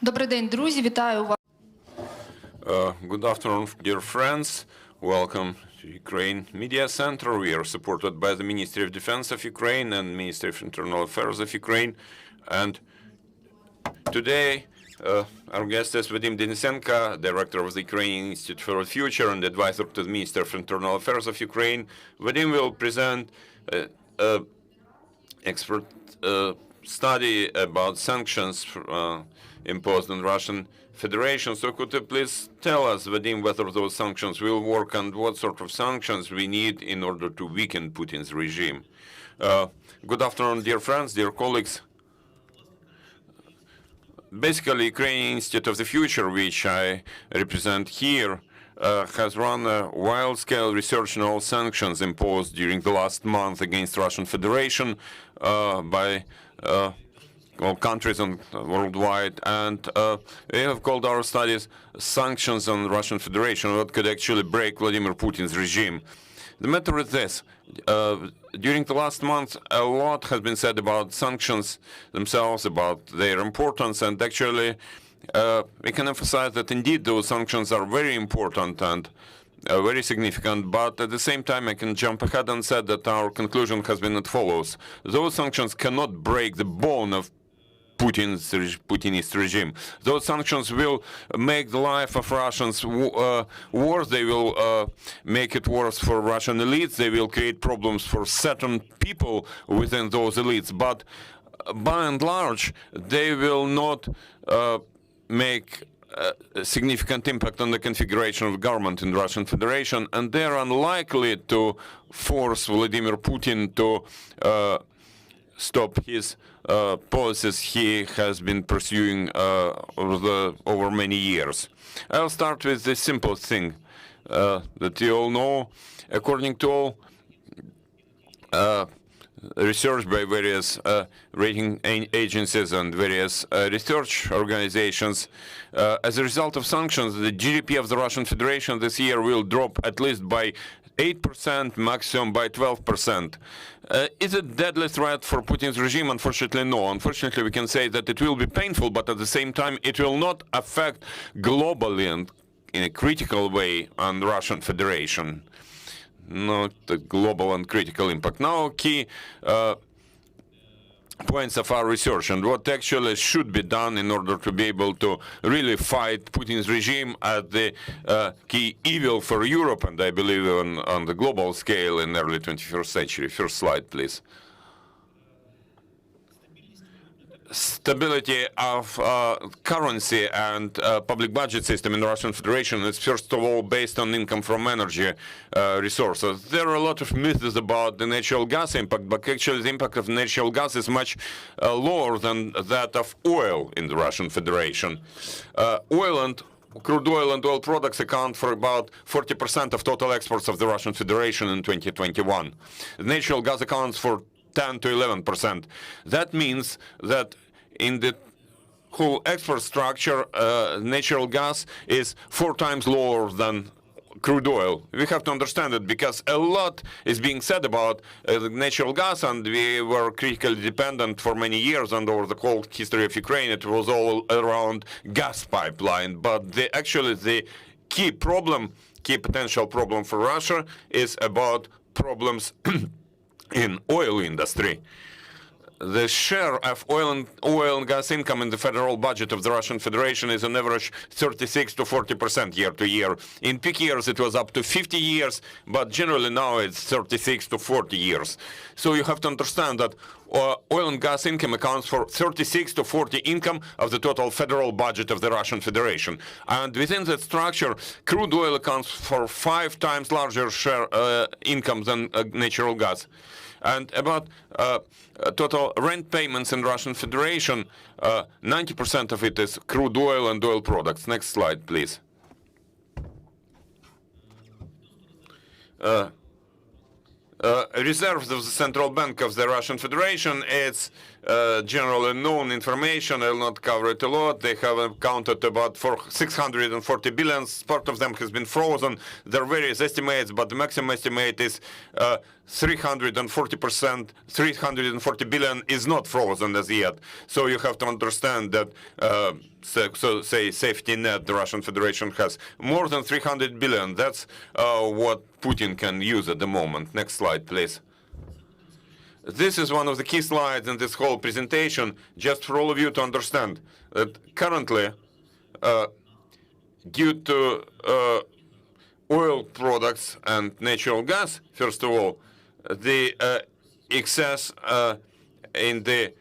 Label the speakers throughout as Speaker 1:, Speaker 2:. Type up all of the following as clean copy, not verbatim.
Speaker 1: Добрий день, друзі, вітаю вас.
Speaker 2: Good afternoon, dear friends. Welcome to Ukraine Media Center. We are supported by the Ministry of Defense of Ukraine and Ministry of Internal Affairs of Ukraine. And today, our guest is Vadym Denysenko, director of the Ukrainian Institute for the Future and advisor to the Minister of Internal Affairs of Ukraine. Vadym will present an expert study about sanctions imposed on Russian Federation. So could you please tell us, Vadym, whether those sanctions will work and what sort of sanctions we need in order to weaken Putin's regime? Good afternoon, dear friends, dear colleagues. Basically, Ukrainian Institute of the Future, which I represent here, has run a wide-scale research on all sanctions imposed during the last month against Russian Federation by all countries worldwide, and we have called our studies "Sanctions on Russian Federation: What could actually break Vladimir Putin's regime?" The matter is this: during the last month, a lot has been said about sanctions themselves, about their importance, and actually, we can emphasize that indeed those sanctions are very important and very significant, but at the same time I can jump ahead and say that our conclusion has been as follows. Those sanctions cannot break the bone of Putinist regime. Those sanctions will make the life of Russians worse. They will make it worse for Russian elites. They will create problems for certain people within those elites. But by and large, they will not make a significant impact on the configuration of government in the Russian Federation, and they are unlikely to force Vladimir Putin to stop his policies he has been pursuing over many years. I'll start with the simple thing that you all know. According to all research by various rating agencies and various research organizations, as a result of sanctions, the GDP of the Russian Federation this year will drop at least by 8%, maximum by 12%. Is it a deadly threat for Putin's regime? Unfortunately, no. Unfortunately, we can say that it will be painful, but at the same time, it will not affect globally and in a critical way on the Russian Federation. Not a global and critical impact. Now, key points of our research and what actually should be done in order to be able to really fight Putin's regime at the key evil for Europe and I believe on the global scale in the early 21st century. First slide, please. Stability of currency and public budget system in the Russian Federation is first of all based on income from energy resources. There are a lot of myths about the natural gas impact, but actually the impact of natural gas is much lower than that of oil in the Russian Federation. Crude oil and oil products account for about 40% of total exports of the Russian Federation in 2021. Natural gas accounts for 10 to 11%. That means that in the whole export structure, natural gas is 4 times lower than crude oil. We have to understand it because a lot is being said about natural gas, and we were critically dependent for many years, and over the whole history of Ukraine, it was all around gas pipeline. But actually the key potential problem for Russia is about problems in oil industry. The share of oil and gas income in the federal budget of the Russian Federation is on average 36 to 40% year to year. In peak years it was up to 50 years, but generally now it's 36 to 40 years. So you have to understand that oil and gas income accounts for 36 to 40 income of the total federal budget of the Russian Federation. And within that structure, crude oil accounts for 5 times larger share income than natural gas. And about total rent payments in Russian Federation, 90% of it is crude oil and oil products. Next slide, please. Reserves of the Central Bank of the Russian Federation, it's generally known information. I will not cover it a lot. They have accounted about for 640 billion. Part of them has been frozen. There are various estimates, but the maximum estimate is 340%. 340 billion is not frozen as yet. So you have to understand that say safety net the Russian Federation has. More than 300 billion. That's what Putin can use at the moment. Next slide, please. This is one of the key slides in this whole presentation, just for all of you to understand that currently, due to oil products and natural gas, first of all, the excess in the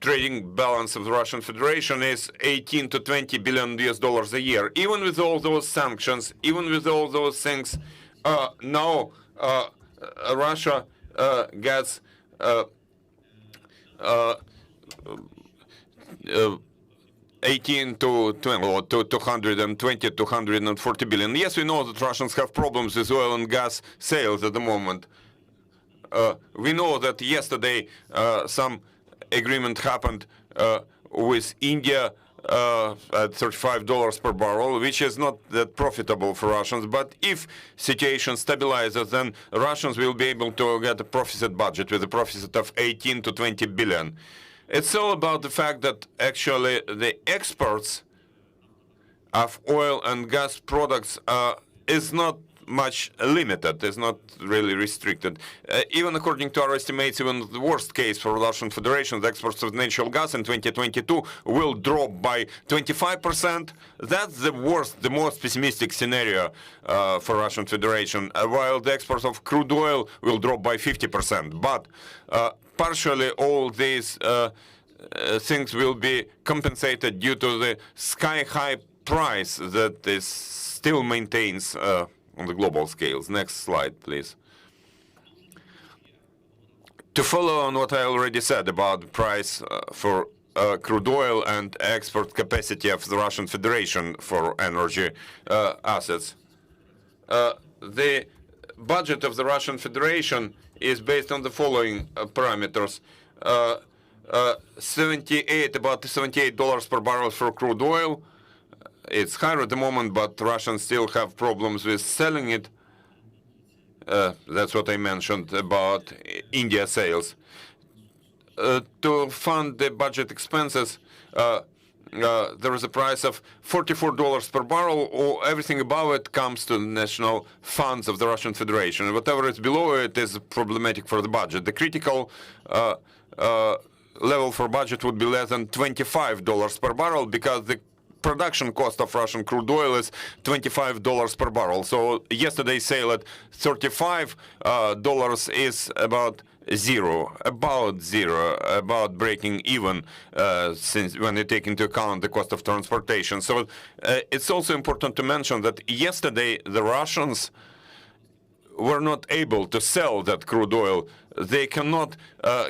Speaker 2: trading balance of the Russian Federation is 18 to 20 billion US dollars a year. Even with all those sanctions, even with all those things, now Russia gets 18 to 20, or to 220, 240 billion. Yes, we know that Russians have problems with oil and gas sales at the moment. We know that yesterday some agreement happened with India at $35 per barrel, which is not that profitable for Russians. But if situation stabilizes, then Russians will be able to get a proficit budget with a proficit of 18 to 20 billion. It's all about the fact that actually the exports of oil and gas products is not much limited, is not really restricted. Even according to our estimates, even the worst case for Russian Federation, the exports of natural gas in 2022 will drop by 25%. That's the worst, the most pessimistic scenario for Russian Federation, while the exports of crude oil will drop by 50%. But partially all these things will be compensated due to the sky-high price that is still maintains on the global scales. Next slide, please. To follow on what I already said about the price for crude oil and export capacity of the Russian Federation for energy assets, the budget of the Russian Federation is based on the following parameters. About $78 per barrel for crude oil. It's higher at the moment, but Russians still have problems with selling it. That's what I mentioned about India sales. To fund the budget expenses, there is a price of $44 per barrel, or everything above it comes to the national funds of the Russian Federation. Whatever is below it is problematic for the budget. The critical level for budget would be less than $25 per barrel, because the production cost of Russian crude oil is $25 per barrel. So yesterday's sale at $35 is about zero, about breaking even, since when you take into account the cost of transportation. So it's also important to mention that yesterday the Russians were not able to sell that crude oil. They cannot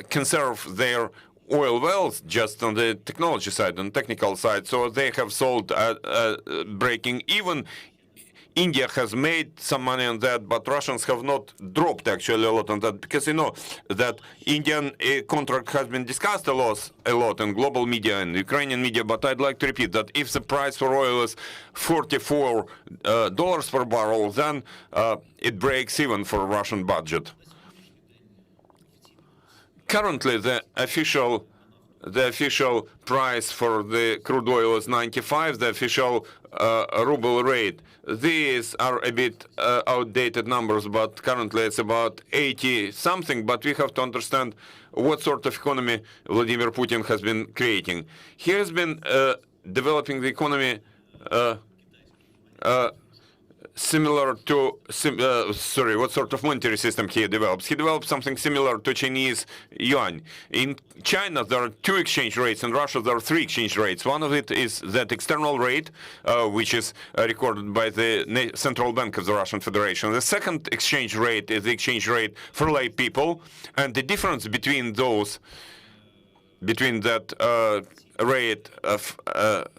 Speaker 2: conserve their oil wells just on the technology side, on the technical side. So they have sold breaking even. India has made some money on that, but Russians have not dropped actually a lot on that, because you know that Indian contract has been discussed a lot in global media and Ukrainian media. But I'd like to repeat that if the price for oil is $44 per barrel, then it breaks even for Russian budget. Currently, the official price for the crude oil is 95, the official ruble rate. These are a bit outdated numbers, but currently it's about 80 something. But we have to understand what sort of economy Vladimir Putin has been creating. He has been developing the economy similar to, what sort of monetary system he develops? He develops something similar to Chinese yuan. In China, there are 2 exchange rates. In Russia, there are 3 exchange rates. One of it is that external rate, which is recorded by the Central Bank of the Russian Federation. The second exchange rate is the exchange rate for lay people. And the difference between those, between that rate of,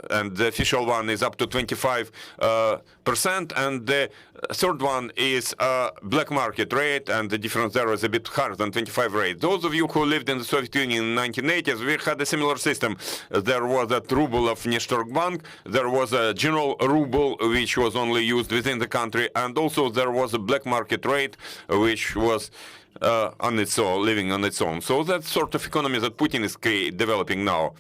Speaker 2: and the official one is up to 25%, and the third one is black market rate, and the difference there is a bit higher than 25 rate. Those of you who lived in the Soviet Union in the 1980s, we had a similar system. There was that ruble of Bank, there was a general ruble which was only used within the country, and also there was a black market rate which was on its own, living on its own. So that sort of economy that Putin is developing now.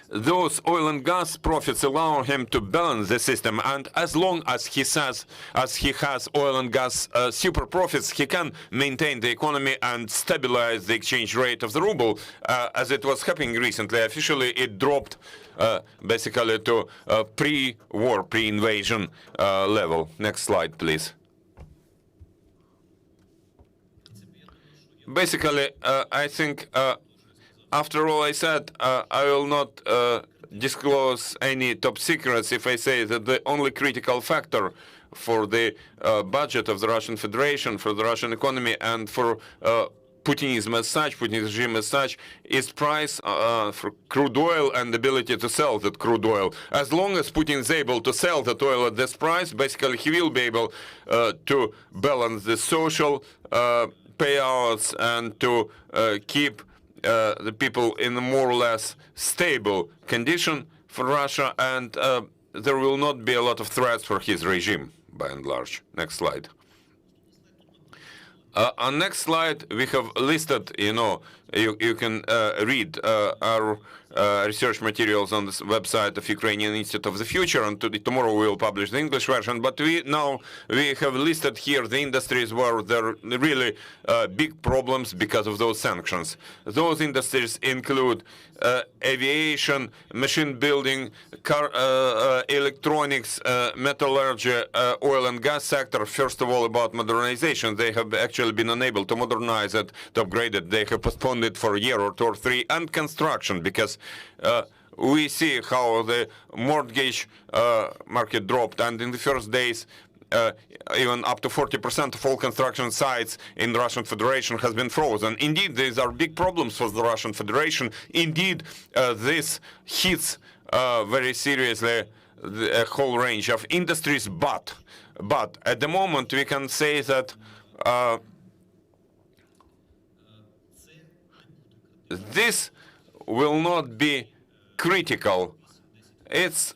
Speaker 2: those oil and gas profits allow him to balance the system, and as long as he has oil and gas super profits, he can maintain the economy and stabilize the exchange rate of the ruble, as it was happening recently. Officially, it dropped basically to pre-war, pre-invasion level. Next slide, please. Basically, I think after all I said, I will not disclose any top secrets if I say that the only critical factor for the budget of the Russian Federation, for the Russian economy, and for Putinism as such, Putin's regime as such, is price for crude oil and ability to sell that crude oil. As long as Putin is able to sell that oil at this price, basically he will be able to balance the social payouts and to keep the people in a more or less stable condition for Russia, and there will not be a lot of threats for his regime, by and large. Next slide. On next slide, we have listed, you can read our research materials on the website of Ukrainian Institute of the Future, and tomorrow we will publish the English version. But we have listed here the industries where there are really big problems because of those sanctions. Those industries include aviation, machine building, car, electronics, metallurgy, oil and gas sector. First of all, about modernization, they have actually been unable to modernize it, to upgrade it. They have postponed it for a year or two or three, and construction, because we see how the mortgage market dropped, and in the first days even up to 40% of all construction sites in the Russian Federation has been frozen. Indeed, these are big problems for the Russian Federation. Indeed, this hits very seriously a whole range of industries, but at the moment we can say that this will not be critical. It's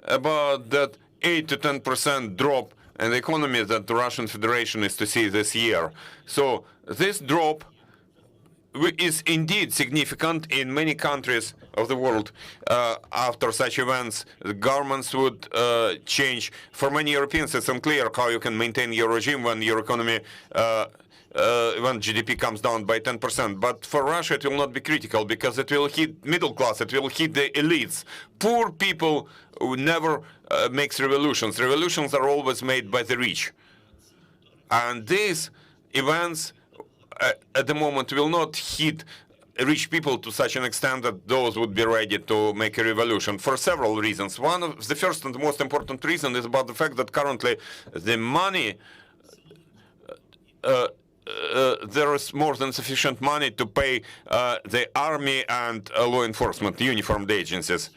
Speaker 2: about that 8 to 10% drop in the economy that the Russian Federation is to see this year. So this drop is indeed significant in many countries of the world. After such events, the governments would change. For many Europeans, it's unclear how you can maintain your regime when your economy when GDP comes down by 10%. But for Russia, it will not be critical, because it will hit middle class, it will hit the elites. Poor people who never makes revolutions. Revolutions are always made by the rich. And these events, at the moment, will not hit rich people to such an extent that those would be ready to make a revolution, for several reasons. One of the first and the most important reason is about the fact that currently the money there is more than sufficient money to pay the army and law enforcement, uniformed agencies.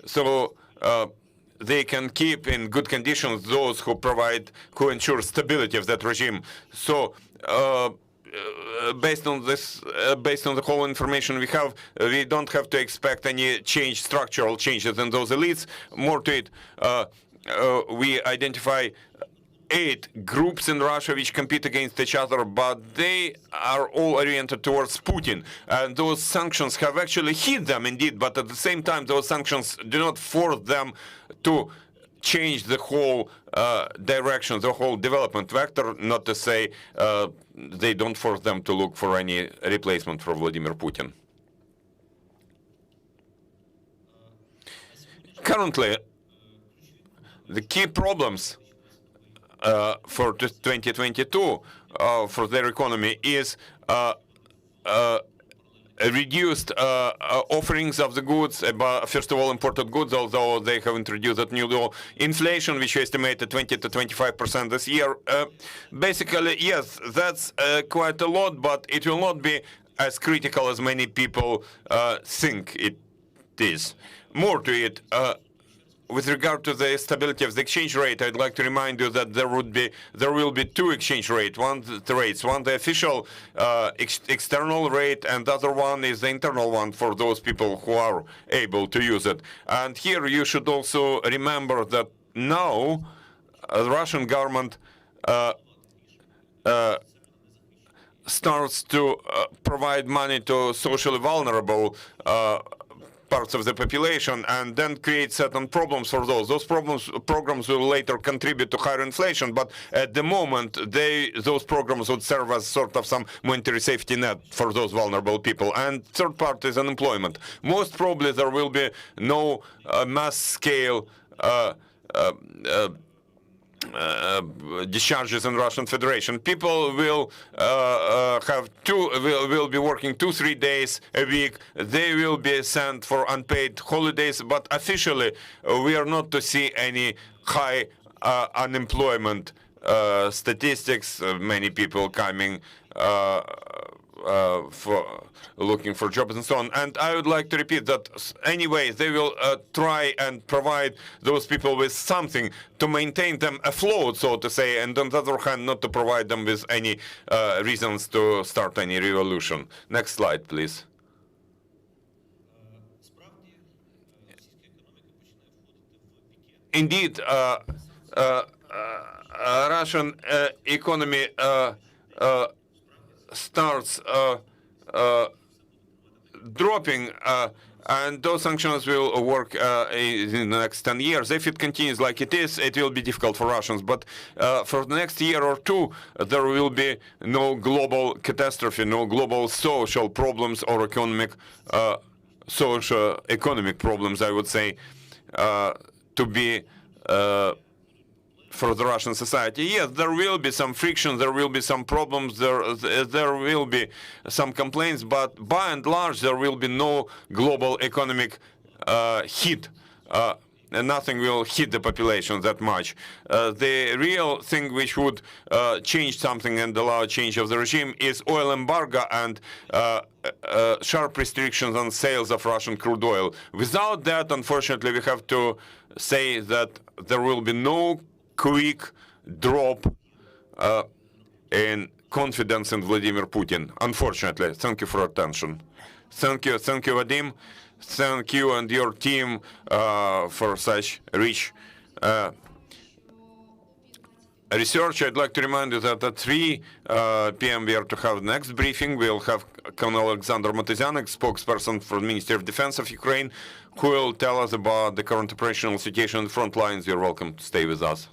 Speaker 2: So they can keep in good conditions those who ensure stability of that regime. So based on this, based on the whole information we have, we don't have to expect any structural changes in those elites. More to it, we identify 8 groups in Russia which compete against each other, but they are all oriented towards Putin. And those sanctions have actually hit them, indeed, but at the same time, those sanctions do not force them to change the whole direction, the whole development vector, not to say they don't force them to look for any replacement for Vladimir Putin. Currently, the key problems for 2022 for their economy is reduced offerings of the goods, first of all imported goods, although they have introduced that new law. Inflation, which we estimate at 20 to 25% this year. Basically, yes, that's quite a lot, but it will not be as critical as many people think it is. More to it, with regard to the stability of the exchange rate, I'd like to remind you that there will be 2 exchange rates. One the official external rate, and the other one is the internal one for those people who are able to use it. And here you should also remember that now the Russian government starts to provide money to socially vulnerable parts of the population and then create certain problems for those. Those programs will later contribute to higher inflation, but at the moment, those programs would serve as sort of some monetary safety net for those vulnerable people. And third part is unemployment. Most probably there will be no mass-scale discharges in Russian Federation. People will will be working 2-3 days a week. They will be sent for unpaid holidays, but officially we are not to see any high unemployment statistics. Many people coming for looking for jobs and so on. And I would like to repeat that anyway, they will try and provide those people with something to maintain them afloat, so to say, and on the other hand, not to provide them with any reasons to start any revolution. Next slide, please. Indeed, Russian economy starts dropping, and those sanctions will work in the next 10 years. If it continues like it is, it will be difficult for Russians. But for the next year or two, there will be no global catastrophe, no global social problems or socio-economic problems, I would say, to be for the Russian society. Yes, there will be some friction, there will be some problems, there will be some complaints, but by and large there will be no global economic hit. And nothing will hit the population that much. The real thing which would change something and allow a change of the regime is oil embargo and sharp restrictions on sales of Russian crude oil. Without that, unfortunately, we have to say that there will be no quick drop in confidence in Vladimir Putin. Unfortunately. Thank you for your attention. Thank you, Vadym. Thank you and your team for such rich research. I'd like to remind you that at 3 p.m. we are to have the next briefing. We'll have Colonel Alexander Matysyanek, spokesperson for the Ministry of Defense of Ukraine, who will tell us about the current operational situation on the front lines. You're welcome to stay with us.